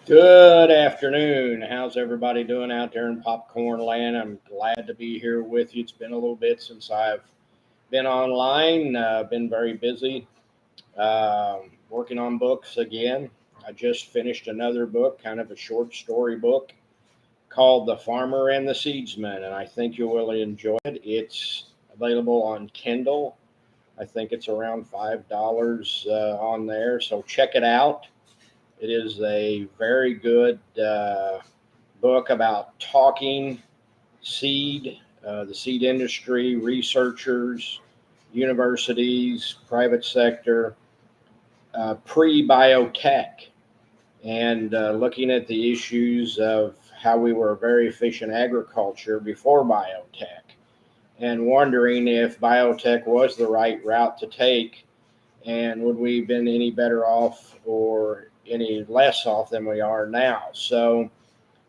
Good afternoon. How's everybody doing out there in popcorn land? I'm glad to be here with you. It's been a little bit since I've been online. Been very busy working on books again. I just finished another book, kind of a short story book called The Farmer and the Seedsman, and I think you will enjoy it. It's available on Kindle. I think it's around $5 on there, so check it out. It is a very good book about talking seed, the seed industry, researchers, universities, private sector, pre biotech, and looking at the issues of how we were very efficient agriculture before biotech, and wondering if biotech was the right route to take, and would we have been any better off or any less off than we are now. So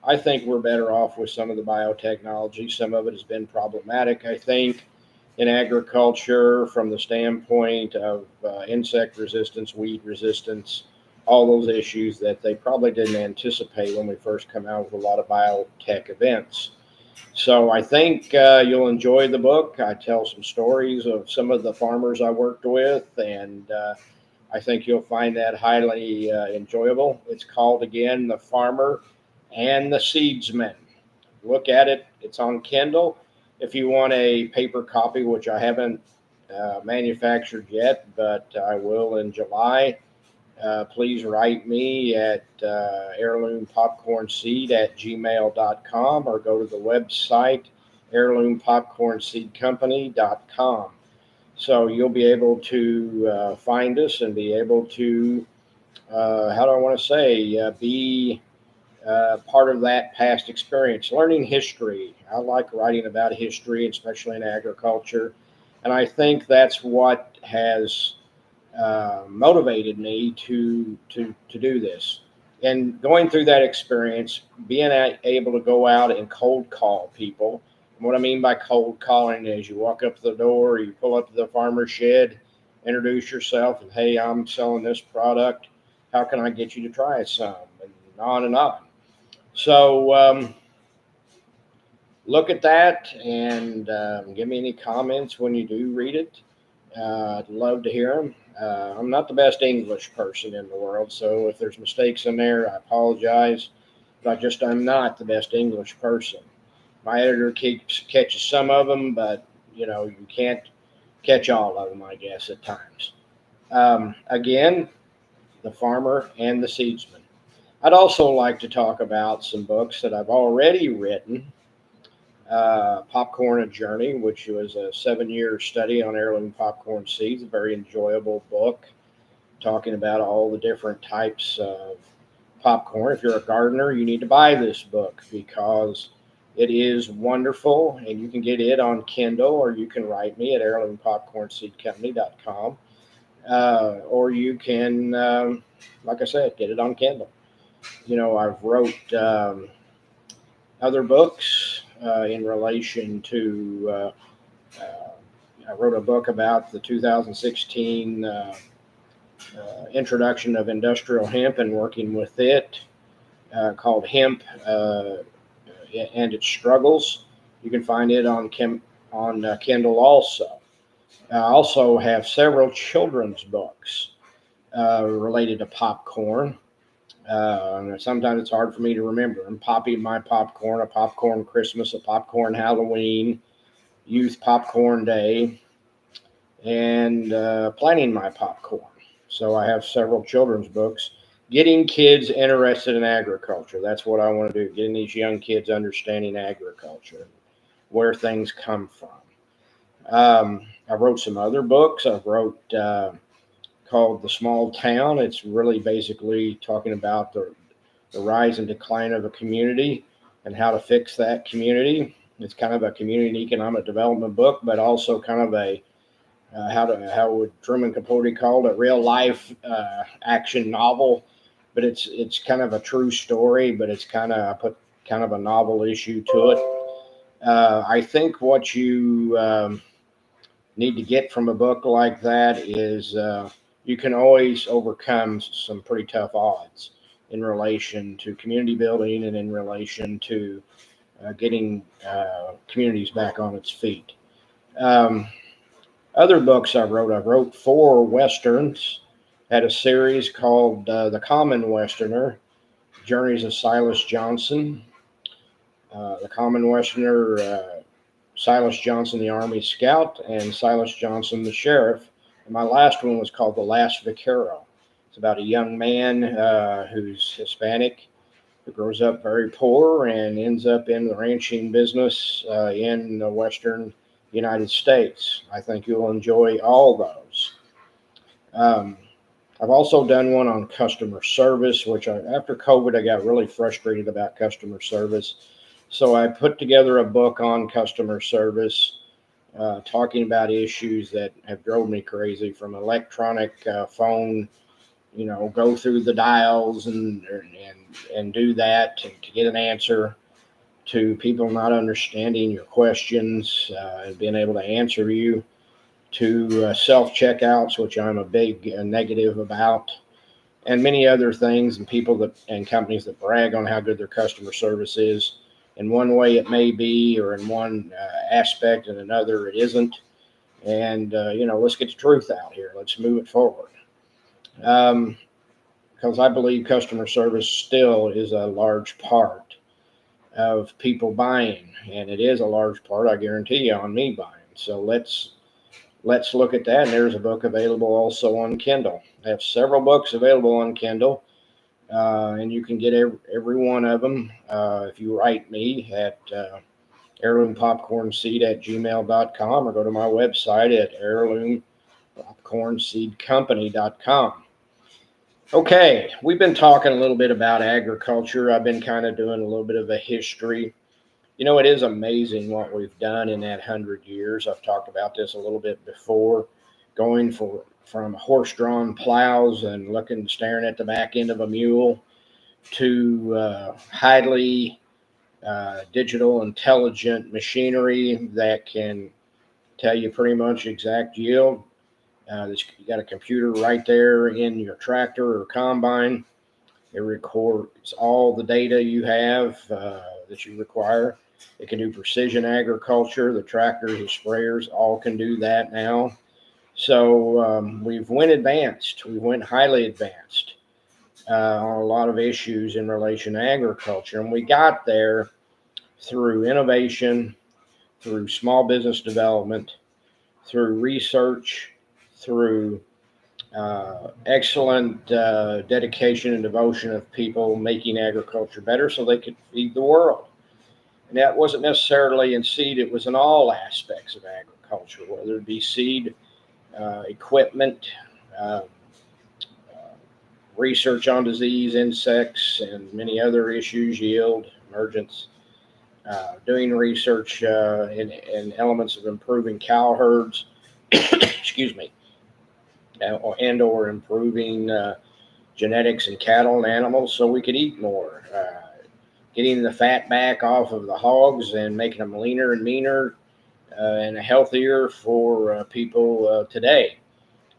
I think we're better off with some of the biotechnology. Some of it has been problematic, I think, in agriculture from the standpoint of insect resistance, weed resistance, all those issues that they probably didn't anticipate when we first come out with a lot of biotech events. So I think you'll enjoy the book. I tell some stories of some of the farmers I worked with, and I think you'll find that highly enjoyable. It's called again The Farmer and the Seedsman. Look at it. It's on Kindle. If you want a paper copy, which I haven't manufactured yet, but I will in July, please write me at heirloompopcornseed at gmail.com or go to the website heirloompopcornseedcompany.com. So you'll be able to find us and be able to, how do I want to say, be part of that past experience, learning history. I like writing about history, especially in agriculture. And I think that's what has motivated me to do this. And going through that experience, being able to go out and cold call people. And what I mean by cold calling is you walk up to the door, you pull up to the farmer's shed, introduce yourself, and hey, I'm selling this product. How can I get you to try some? And on and on. So look at that and give me any comments when you do read it. I'd love to hear them. I'm not the best English person in the world, so if there's mistakes in there, I apologize. But I'm not the best English person. My editor catches some of them, but you can't catch all of them, I guess, at times. Again, The Farmer and the Seedsman. I'd also like to talk about some books that I've already written. Popcorn A Journey, which was a 7-year study on heirloom popcorn seeds, a very enjoyable book talking about all the different types of popcorn. If you're a gardener, you need to buy this book because it is wonderful, and you can get it on Kindle, or you can write me at heirloompopcornseedcompany.com, or you can, like I said, get it on Kindle. I've wrote other books in relation to. I wrote a book about the 2016 introduction of industrial hemp and working with it, called Hemp and Its Struggles. You can find it on Kindle also. I also have several children's books related to popcorn. Sometimes it's hard for me to remember. I'm Poppy My Popcorn, A Popcorn Christmas, A Popcorn Halloween, Youth Popcorn Day, and Planning My Popcorn. So I have several children's books. Getting kids interested in agriculture. That's what I want to do. Getting these young kids understanding agriculture, where things come from. I wrote some other books. I wrote called The Small Town. It's really basically talking about the rise and decline of a community and how to fix that community. It's kind of a community and economic development book, but also kind of a how would Truman Capote call it, real life action novel. But it's kind of a true story, but it's kind of, I put kind of a novel issue to it. I think what you need to get from a book like that is you can always overcome some pretty tough odds. in relation to community building and in relation to getting communities back on its feet. Um, Other books I wrote 4 Westerns, had a series called The Common Westerner, Journeys of Silas Johnson, The Common Westerner, Silas Johnson, the Army Scout, and Silas Johnson, the Sheriff. And my last one was called The Last Vaquero. It's about a young man who's Hispanic, who grows up very poor and ends up in the ranching business in the Western United States. I think you'll enjoy all those. Um, I've also done one on customer service, which after COVID, I got really frustrated about customer service. So I put together a book on customer service, talking about issues that have drove me crazy, from electronic phone, go through the dials and do that to get an answer, to people not understanding your questions and being able to answer you, to self checkouts, which I'm a big negative about, and many other things, and people and companies that brag on how good their customer service is. In one way, it may be, or in one aspect, and another, it isn't. And let's get the truth out here. Let's move it forward. Because I believe customer service still is a large part of people buying, and it is a large part, I guarantee you, on me buying. So let's look at that. And there's a book available also on Kindle. I have several books available on Kindle, and you can get every one of them if you write me at heirloompopcornseed@gmail.com, or go to my website at heirloompopcornseedcompany.com. Okay, we've been talking a little bit about agriculture. I've been kind of doing a little bit of a history. It is amazing what we've done in that 100 years. I've talked about this a little bit before, going from horse-drawn plows and staring at the back end of a mule, to highly digital, intelligent machinery that can tell you pretty much exact yield. You got a computer right there in your tractor or combine. It records all the data you have that you require. It can do precision agriculture. The tractors, the sprayers, all can do that now. So we've went advanced. We went highly advanced on a lot of issues in relation to agriculture. And we got there through innovation, through small business development, through research, through excellent dedication and devotion of people making agriculture better so they could feed the world. And that wasn't necessarily in seed, it was in all aspects of agriculture, whether it be seed, equipment, uh, research on disease, insects, and many other issues, yield, emergence, doing research in elements of improving cow herds, excuse me, and or improving genetics in cattle and animals so we could eat more, getting the fat back off of the hogs and making them leaner and meaner and healthier for people today.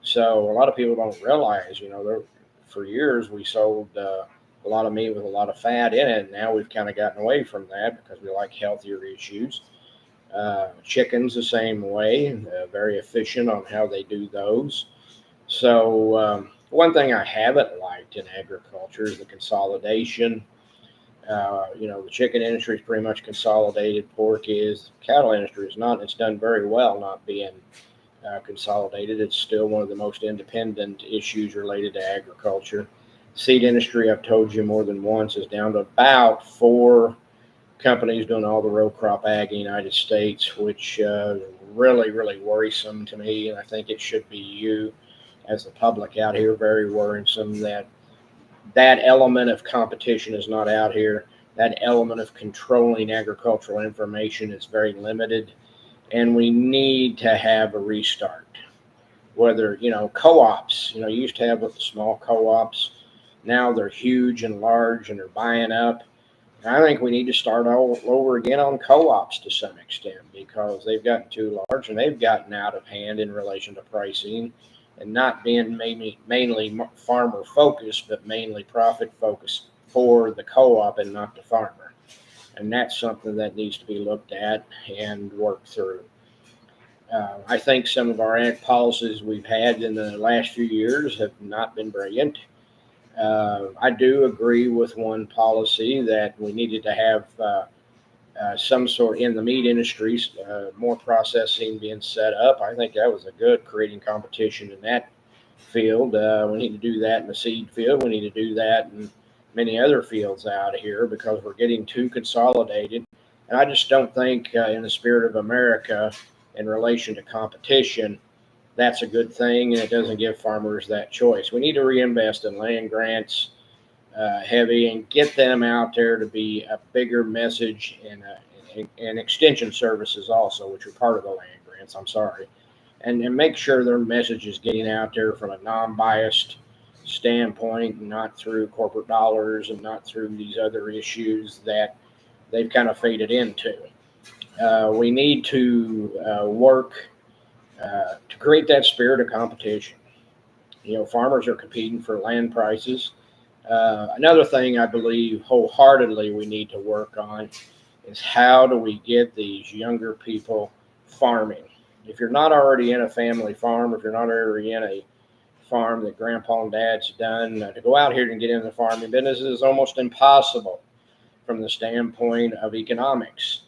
So a lot of people don't realize, for years we sold a lot of meat with a lot of fat in it. Now we've kind of gotten away from that because we like healthier issues. Chickens the same way, very efficient on how they do those. So one thing I haven't liked in agriculture is the consolidation. The chicken industry is pretty much consolidated. Pork is. The cattle industry is not. It's done very well not being consolidated. It's still one of the most independent issues related to agriculture. Seed industry, I've told you more than once, is down to about 4 companies doing all the row crop ag in the United States, which really, really worrisome to me. And I think it should be you as the public out here very worrisome that element of competition is not out here. That element of controlling agricultural information is very limited, and we need to have a restart. Whether, co-ops, you used to have with the small co-ops. Now they're huge and large and they're buying up. And I think we need to start all over again on co-ops to some extent because they've gotten too large and they've gotten out of hand in relation to pricing and not being mainly farmer focused, but mainly profit focused for the co-op and not the farmer. And that's something that needs to be looked at and worked through. I think some of our ag policies we've had in the last few years have not been brilliant. I do agree with one policy that we needed to have some sort in the meat industries, more processing being set up. I think that was a good creating competition in that field. We need to do that in the seed field. We need to do that in many other fields out here because we're getting too consolidated. And I just don't think, in the spirit of America, in relation to competition, that's a good thing, and it doesn't give farmers that choice. We need to reinvest in land grants heavy and get them out there to be a bigger message and extension services also, which are part of the land grants. I'm sorry, and make sure their message is getting out there from a non-biased standpoint, and not through corporate dollars and not through these other issues that they've kind of faded into. We need to work to create that spirit of competition. Farmers are competing for land prices. Another thing I believe wholeheartedly we need to work on is how do we get these younger people farming? If you're not already in a family farm, if you're not already in a farm that grandpa and dad's done, to go out here and get into the farming business is almost impossible from the standpoint of economics.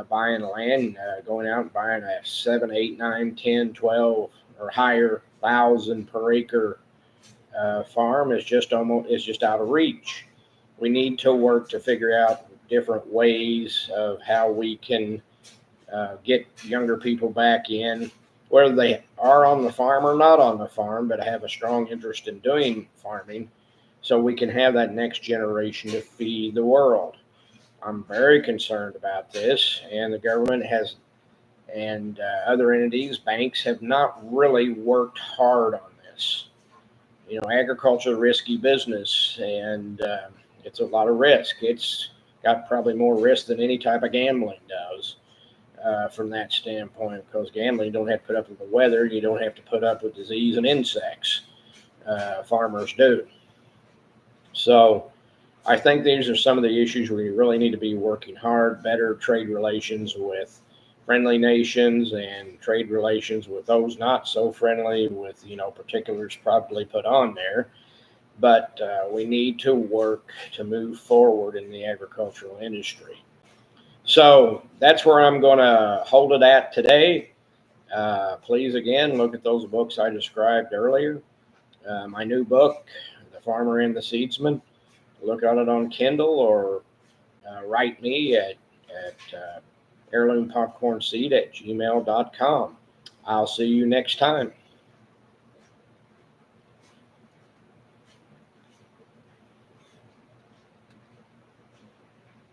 Buying land, going out and buying a 7, 8, 9, 10, 12 or higher thousand per acre farm is just out of reach. We need to work to figure out different ways of how we can get younger people back in, whether they are on the farm or not on the farm, but have a strong interest in doing farming, so we can have that next generation to feed the world. I'm very concerned about this, and the government has, and other entities, banks have not really worked hard on this. Agriculture is a risky business, and it's a lot of risk. It's got probably more risk than any type of gambling does, from that standpoint, because gambling, you don't have to put up with the weather, you don't have to put up with disease and insects. Farmers do. So I think these are some of the issues we really need to be working hard, better trade relations with friendly nations and trade relations with those not so friendly, with particulars probably put on there. But we need to work to move forward in the agricultural industry. So that's where I'm going to hold it at today. Please, again, look at those books I described earlier. My new book, The Farmer and the Seedsman. Look at it on Kindle, or write me at heirloompopcornseed@gmail.com. I'll see you next time.